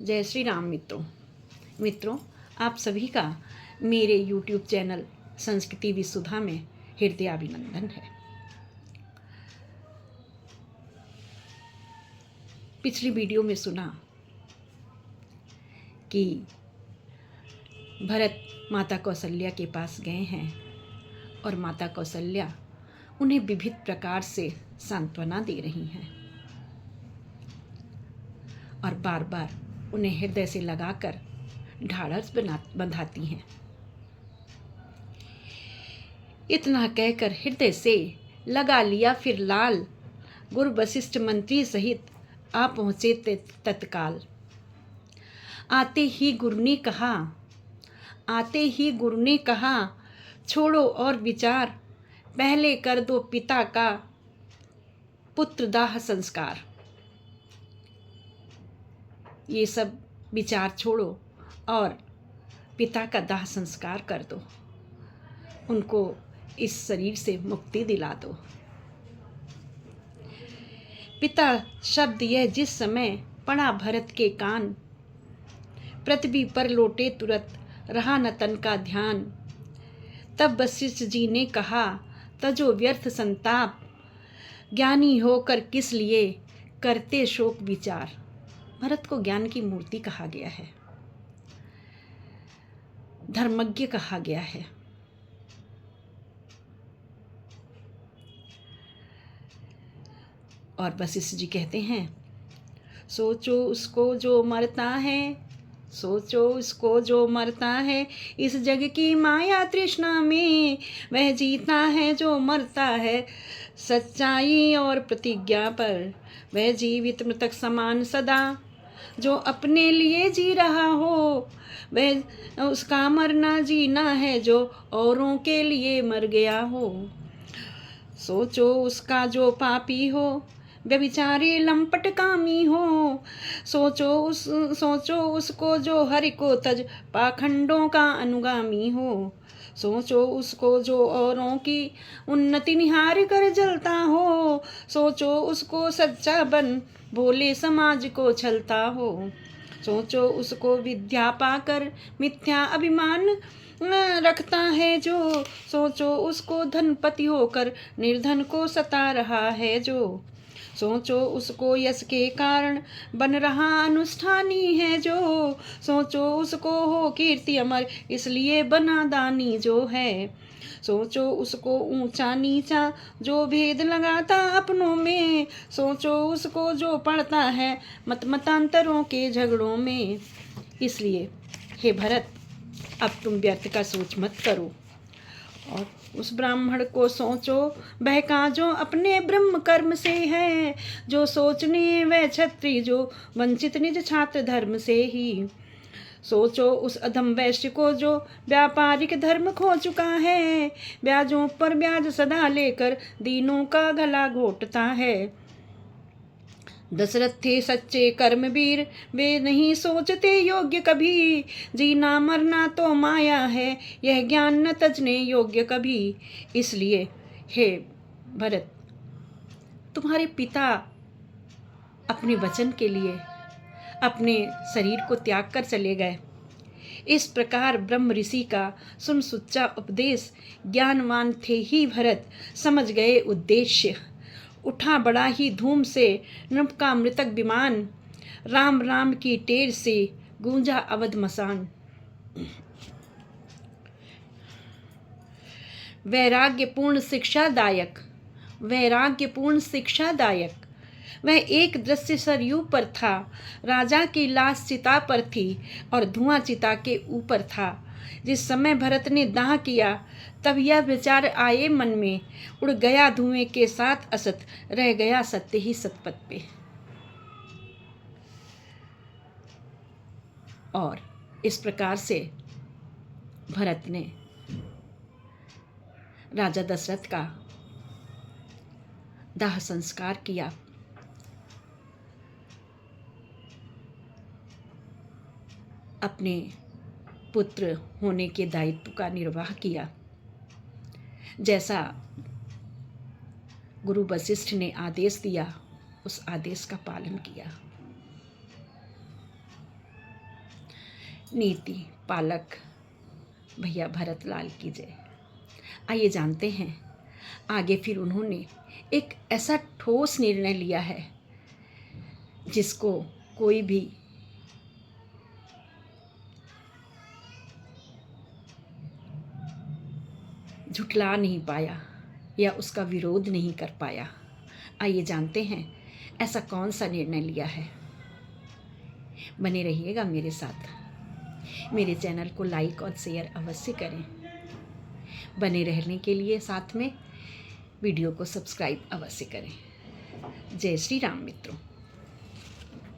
जय श्री राम मित्रों, आप सभी का मेरे YouTube चैनल संस्कृति विसुधा में हृदय अभिनंदन है। पिछली वीडियो में सुना कि भरत माता कौशल्या के पास गए हैं और माता कौशल्या उन्हें विविध प्रकार से सांत्वना दे रही हैं और बार बार उन्हें हृदय से लगाकर ढाढ़स बंधाती हैं। इतना कहकर हृदय से लगा लिया फिर लाल, गुरु वशिष्ठ मंत्री सहित आ पहुँचे तत्काल। आते ही गुरु ने कहा छोड़ो और विचार, पहले कर दो पिता का पुत्र दाह संस्कार। ये सब विचार छोड़ो और पिता का दाह संस्कार कर दो, उनको इस शरीर से मुक्ति दिला दो। पिता शब्द यह जिस समय पड़ा भरत के कान, पृथ्वी पर लौटे तुरंत रहा न तन का ध्यान। तब वशिष्ठ जी ने कहा तजो व्यर्थ संताप, ज्ञानी होकर किस लिए करते शोक विचार। भरत को ज्ञान की मूर्ति कहा गया है, धर्मज्ञ कहा गया है। और वशिष्ठ जी कहते हैं सोचो उसको जो मरता है, सोचो उसको जो मरता है, इस जग की माया तृष्णा में वह जीता है जो मरता है। सच्चाई और प्रतिज्ञा पर वह जीवित मृतक समान सदा, जो अपने लिए जी रहा हो वह उसका मरना जीना है, जो औरों के लिए मर गया हो। सोचो उसका जो पापी हो, व्यभिचारी लंपट कामी हो। सोचो उसको जो हरि को तज पाखंडों का अनुगामी हो। सोचो उसको जो औरों की उन्नति निहार कर जलता हो। सोचो उसको सच्चा बन भोले समाज को छलता हो। सोचो उसको विद्या पाकर मिथ्या अभिमान रखता है जो। सोचो उसको धनपति होकर निर्धन को सता रहा है जो। सोचो उसको यश के कारण बन रहा अनुष्ठानी है जो। सोचो उसको हो कीर्ति अमर इसलिए बना दानी जो है। सोचो उसको ऊंचा नीचा जो भेद लगाता अपनों में। सोचो उसको जो पड़ता है मतांतरों के झगड़ों में। इसलिए हे भरत, अब तुम व्यर्थ का सोच मत करो और उस ब्राह्मण को सोचो बहका जो अपने ब्रह्म कर्म से है। जो सोचने वह क्षत्रिय जो वंचित निज छात्र धर्म से ही। सोचो उस अधम वैश्य को जो व्यापारिक धर्म खो चुका है। ब्याजों पर ब्याज सदा लेकर दीनों का गला घोटता है। दशरथ थे सच्चे कर्मवीर, वे नहीं सोचते योग्य कभी। जीना मरना तो माया है, यह ज्ञान न तजने योग्य कभी। इसलिए हे भरत, तुम्हारे पिता अपने वचन के लिए अपने शरीर को त्याग कर चले गए। इस प्रकार ब्रह्म ऋषि का सुन सुच्चा उपदेश ज्ञानवान थे ही भरत समझ गए उद्देश्य। उठा बड़ा ही धूम से नृप का मृतक विमान, राम राम की टेर से गूंजा अवध मसान। वैराग्यपूर्ण शिक्षादायक वह एक दृश्य सरयू पर था। राजा की लाश चिता पर थी और धुआं चिता के ऊपर था। जिस समय भरत ने दाह किया तब यह विचार आए मन में, उड़ गया धुएं के साथ असत, रह गया सत्य ही सतपथ पे। और इस प्रकार से भरत ने राजा दशरथ का दाह संस्कार किया। अपने पुत्र होने के दायित्व का निर्वाह किया। जैसा गुरु वशिष्ठ ने आदेश दिया उस आदेश का पालन किया। नीति पालक भैया भरतलाल की जय। आइए जानते हैं आगे फिर उन्होंने एक ऐसा ठोस निर्णय लिया है जिसको कोई भी झुठला नहीं पाया या उसका विरोध नहीं कर पाया। आइए जानते हैं ऐसा कौन सा निर्णय लिया है। बने रहिएगा मेरे साथ। मेरे चैनल को लाइक और शेयर अवश्य करें। बने रहने के लिए साथ में वीडियो को सब्सक्राइब अवश्य करें। जय श्री राम मित्रों।